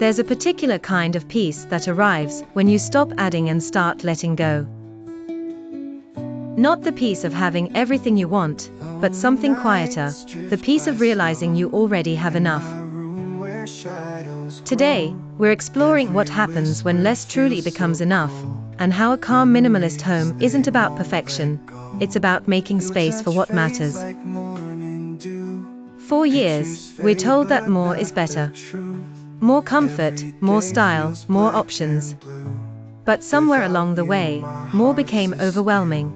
there's a particular kind of peace that arrives when you stop adding and start letting go. Not the peace of having everything you want, but something quieter, the peace of realizing you already have enough. Today, we're exploring what happens when less truly becomes enough, and how a calm minimalist home isn't about perfection, it's about making space for what matters. For years, we're told that more is better. More comfort, more style, more options. But somewhere along the way, more became overwhelming.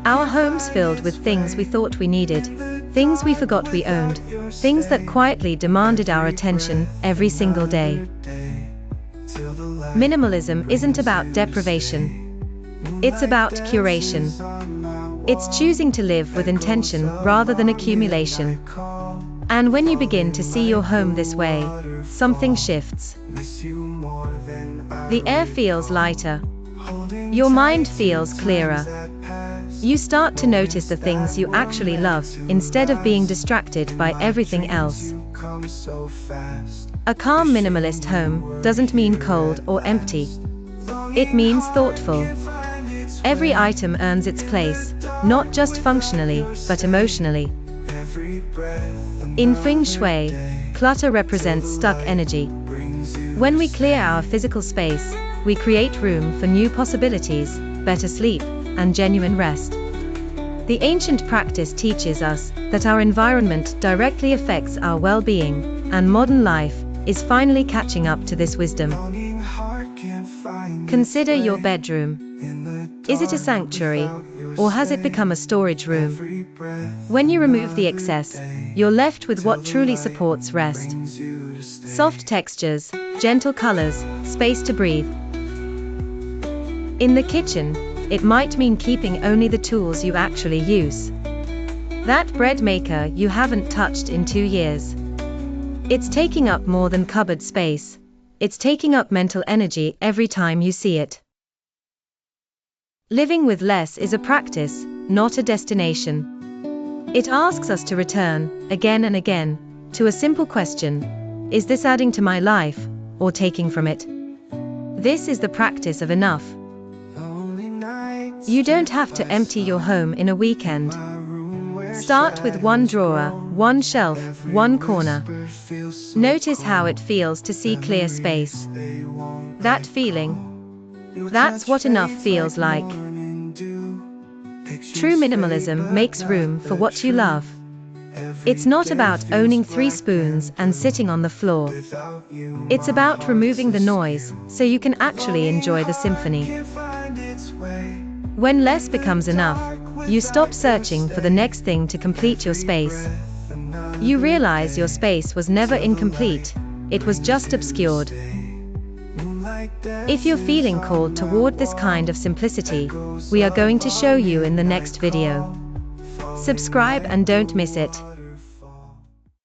Our homes filled with things we thought we needed, things we forgot we owned, things that quietly demanded our attention every single day. Minimalism isn't about deprivation. It's about curation. It's choosing to live with intention rather than accumulation. And when you begin to see your home this way, something shifts. The air feels lighter. Your mind feels clearer. You start to notice the things you actually love, instead of being distracted by everything else. A calm minimalist home doesn't mean cold or empty. It means thoughtful. Every item earns its place, not just functionally, but emotionally. In Feng Shui, clutter represents stuck energy. When we clear our physical space, we create room for new possibilities, better sleep, and genuine rest. The ancient practice teaches us that our environment directly affects our well-being, and modern life is finally catching up to this wisdom. Consider your bedroom. Is it a sanctuary, or has it become a storage room? When you remove the excess, you're left with what truly supports rest. Soft textures, gentle colors, space to breathe. In the kitchen, it might mean keeping only the tools you actually use. That bread maker you haven't touched in 2 years. It's taking up more than cupboard space. It's taking up mental energy every time you see it. Living with less is a practice, not a destination. It asks us to return, again and again, to a simple question: is this adding to my life, or taking from it? This is the practice of enough. You don't have to empty your home in a weekend. Start with one drawer, one shelf, one corner. Notice how it feels to see clear space. That feeling. That's what enough feels like. True minimalism makes room for what you love. It's not about owning 3 spoons and sitting on the floor. It's about removing the noise, so you can actually enjoy the symphony. When less becomes enough, you stop searching for the next thing to complete your space. You realize your space was never incomplete, it was just obscured. If you're feeling called toward this kind of simplicity, we are going to show you in the next video. Subscribe and don't miss it.